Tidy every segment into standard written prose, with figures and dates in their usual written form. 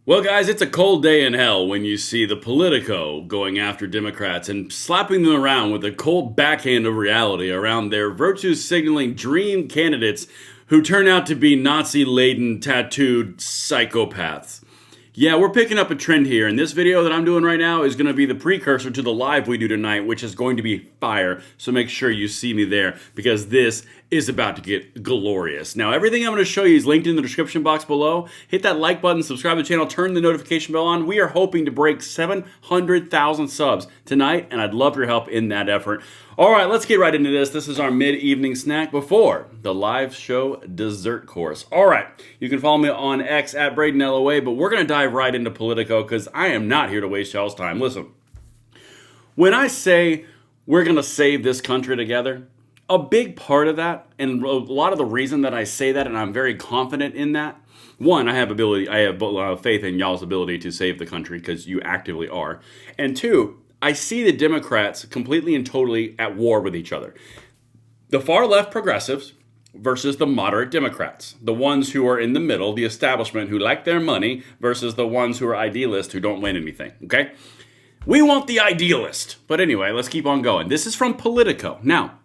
Well, guys, it's a cold day in hell when you see the Politico going after Democrats and slapping them around with a cold backhand of reality around their virtue signaling dream candidates who turn out to be Nazi laden, tattooed psychopaths. Yeah, we're picking up a trend here, and this video that I'm doing right now is going to be the precursor to the live we do tonight, which is going to be fire, so make sure you see me there, because this is about to get glorious. Now, everything I'm going to show you is linked in the description box below. Hit that like button, subscribe to the channel, turn the notification bell on. We are hoping to break 700,000 subs tonight, and I'd love your help in that effort. All right, let's get right into this. This is our mid-evening snack before the live show dessert course. All right, you can follow me on X at Braden LOA, but we're going to dive right into Politico because I am not here to waste y'all's time. Listen, when I say we're going to save this country together, a big part of that, and a lot of the reason that I say that, and I'm very confident in that, one, I have faith in y'all's ability to save the country because you actively are, and two, I see the Democrats completely and totally at war with each other. The far left progressives versus the moderate Democrats. The ones who are in the middle, the establishment who like their money, versus the ones who are idealists who don't win anything, okay? We want the idealist. But anyway, let's keep on going. This is from Politico. Now,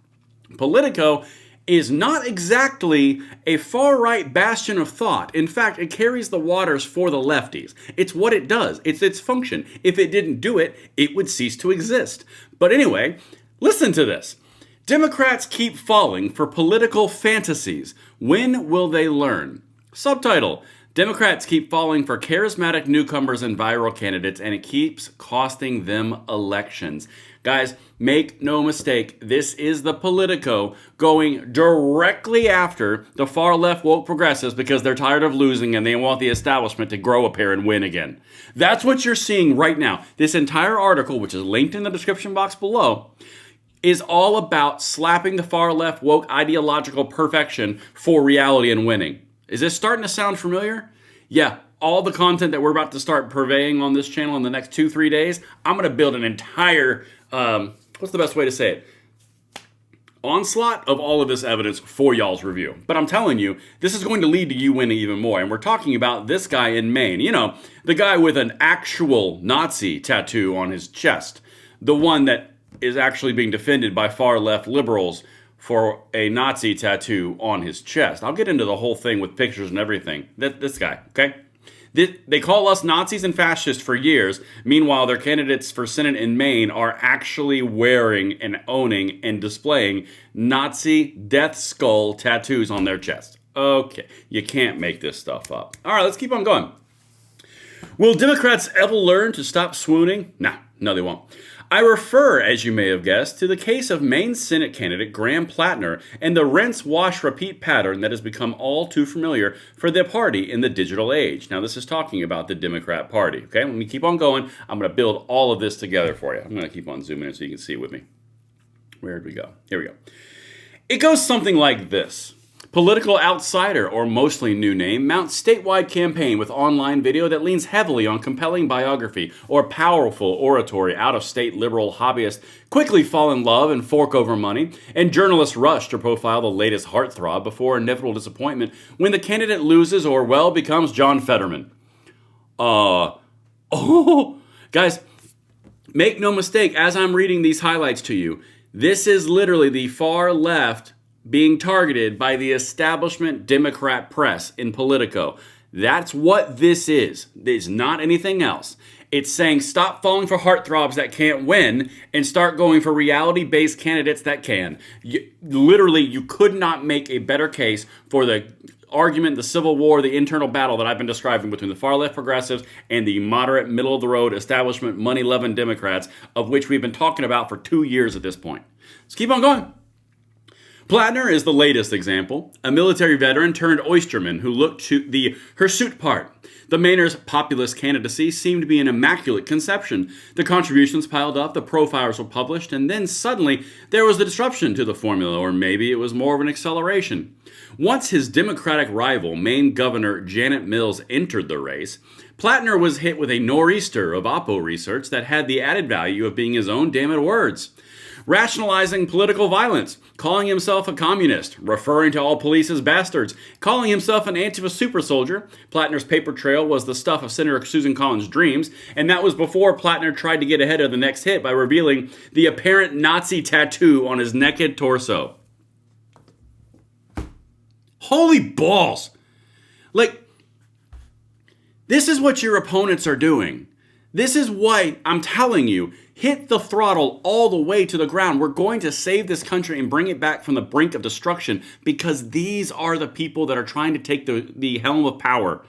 Politico is not exactly a far-right bastion of thought. In fact, it carries the waters for the lefties. It's what it does. It's its function. If it didn't do it, it would cease to exist. But anyway, listen to this. Democrats keep falling for political fantasies. When will they learn? Subtitle: Democrats keep falling for charismatic newcomers and viral candidates, and it keeps costing them elections. Guys, make no mistake, this is the Politico going directly after the far left woke progressives because they're tired of losing and they want the establishment to grow a pair and win again. That's what you're seeing right now. This entire article, which is linked in the description box below, is all about slapping the far left woke ideological perfection for reality and winning. Is this starting to sound familiar? Yeah. All the content that we're about to start purveying on this channel in the next 2-3 days, I'm going to build an entire, what's the best way to say it? Onslaught of all of this evidence for y'all's review. But I'm telling you, this is going to lead to you winning even more. And we're talking about this guy in Maine. You know, the guy with an actual Nazi tattoo on his chest. The one that is actually being defended by far left liberals for a Nazi tattoo on his chest. I'll get into the whole thing with pictures and everything. This guy, okay? They call us Nazis and fascists for years. Meanwhile, their candidates for Senate in Maine are actually wearing and owning and displaying Nazi death skull tattoos on their chest. Okay, you can't make this stuff up. All right, let's keep on going. Will Democrats ever learn to stop swooning? No, they won't. I refer, as you may have guessed, to the case of Maine Senate candidate Graham Plattner and the rinse, wash, repeat pattern that has become all too familiar for the party in the digital age. Now, this is talking about the Democrat Party, okay? Let me keep on going. I'm going to build all of this together for you. I'm going to keep on zooming in so you can see it with me. Where'd we go? Here we go. It goes something like this. Political outsider, or mostly new name, mounts statewide campaign with online video that leans heavily on compelling biography or powerful oratory. Out-of-state liberal hobbyists quickly fall in love and fork over money, and journalists rush to profile the latest heartthrob before inevitable disappointment when the candidate loses or, well, becomes John Fetterman. Guys, make no mistake, as I'm reading these highlights to you, this is literally the far left being targeted by the establishment Democrat press in Politico. That's what this is. It's not anything else. It's saying stop falling for heartthrobs that can't win and start going for reality-based candidates that can. You could not make a better case for the argument, the civil war, the internal battle that I've been describing between the far-left progressives and the moderate, middle-of-the-road establishment, money-loving Democrats, of which we've been talking about for 2 years at this point. Let's keep on going. Plattner is the latest example, a military veteran turned oysterman who looked to the hirsute part. The Mainer's populist candidacy seemed to be an immaculate conception. The contributions piled up, the profiles were published, and then suddenly there was a disruption to the formula, or maybe it was more of an acceleration. Once his Democratic rival, Maine Governor Janet Mills, entered the race, Plattner was hit with a nor'easter of oppo research that had the added value of being his own damned words. rationalizing political violence, calling himself a communist, referring to all police as bastards, calling himself an Antifa super soldier. Plattner's paper trail was the stuff of Senator Susan Collins' dreams, and that was before Plattner tried to get ahead of the next hit by revealing the apparent Nazi tattoo on his naked torso. Holy balls! Like, this is what your opponents are doing. This is why I'm telling you, hit the throttle all the way to the ground. We're going to save this country and bring it back from the brink of destruction, because these are the people that are trying to take the helm of power.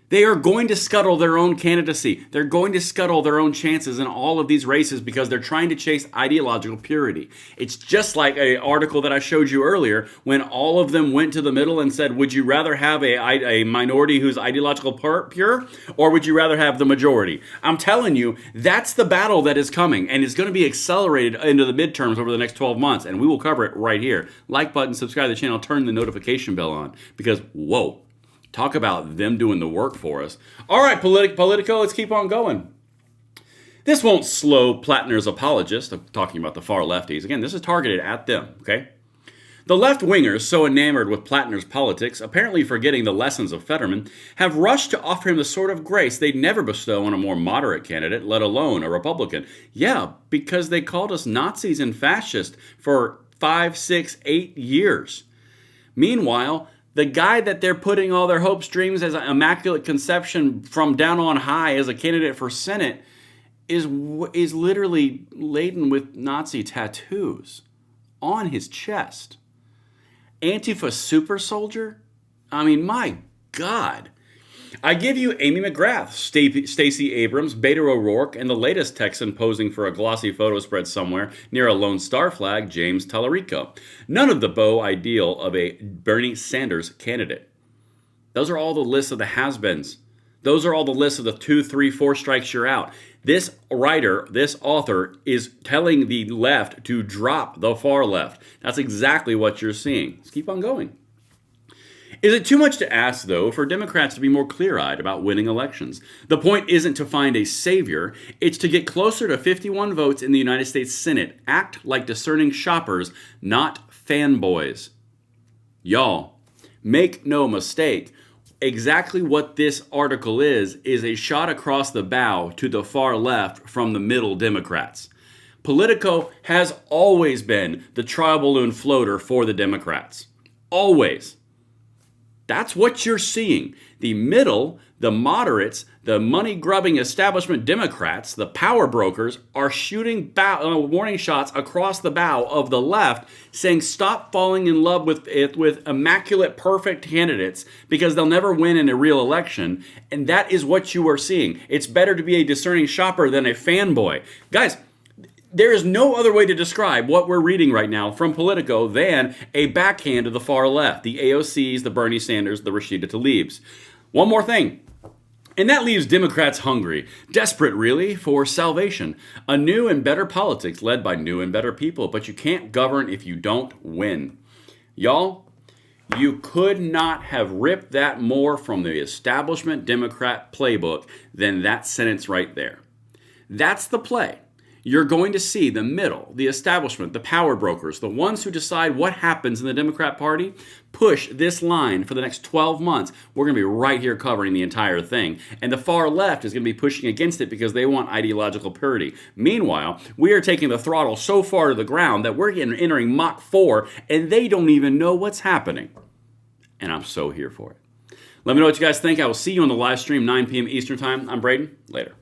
They are going to scuttle their own candidacy. They're going to scuttle their own chances in all of these races because they're trying to chase ideological purity. It's just like an article that I showed you earlier when all of them went to the middle and said, would you rather have a minority who's ideological pure, or would you rather have the majority? I'm telling you, that's the battle that is coming, and it's going to be accelerated into the midterms over the next 12 months, and we will cover it right here. Like button, subscribe to the channel, turn the notification bell on, because whoa. Talk about them doing the work for us. All right, Politico, let's keep on going. This won't slow Plattner's apologists, I'm talking about the far lefties. Again, this is targeted at them, okay? The left-wingers, so enamored with Plattner's politics, apparently forgetting the lessons of Fetterman, have rushed to offer him the sort of grace they'd never bestow on a more moderate candidate, let alone a Republican. Yeah, because they called us Nazis and fascists for 5, 6, 8 years. Meanwhile, the guy that they're putting all their hopes, dreams as an immaculate conception from down on high as a candidate for Senate is literally laden with Nazi tattoos on his chest. Antifa super soldier? I mean, my God. I give you Amy McGrath, Stacey Abrams, Beto O'Rourke, and the latest Texan posing for a glossy photo spread somewhere near a Lone Star flag, James Tallarico. None of the beau ideal of a Bernie Sanders candidate. Those are all the lists of the has-beens. Those are all the lists of the 2, 3, 4 strikes you're out. This writer, this author, is telling the left to drop the far left. That's exactly what you're seeing. Let's keep on going. Is it too much to ask, though, for Democrats to be more clear-eyed about winning elections? The point isn't to find a savior, it's to get closer to 51 votes in the United States Senate. Act like discerning shoppers, not fanboys. Y'all, make no mistake, exactly what this article is a shot across the bow to the far left from the middle Democrats. Politico has always been the trial balloon floater for the Democrats. Always. That's what you're seeing. The middle, the moderates, the money-grubbing establishment Democrats, the power brokers, are shooting warning shots across the bow of the left, saying stop falling in love with immaculate, perfect candidates because they'll never win in a real election. And that is what you are seeing. It's better to be a discerning shopper than a fanboy. Guys, there is no other way to describe what we're reading right now from Politico than a backhand to the far left. The AOCs, the Bernie Sanders, the Rashida Tlaibs. One more thing. And that leaves Democrats hungry, desperate really, for salvation. A new and better politics led by new and better people. But you can't govern if you don't win. Y'all, you could not have ripped that more from the establishment Democrat playbook than that sentence right there. That's the play. You're going to see the middle, the establishment, the power brokers, the ones who decide what happens in the Democrat Party, push this line for the next 12 months. We're going to be right here covering the entire thing. And the far left is going to be pushing against it because they want ideological purity. Meanwhile, we are taking the throttle so far to the ground that we're entering Mach 4 and they don't even know what's happening. And I'm so here for it. Let me know what you guys think. I will see you on the live stream, 9 p.m. Eastern Time. I'm Braden. Later.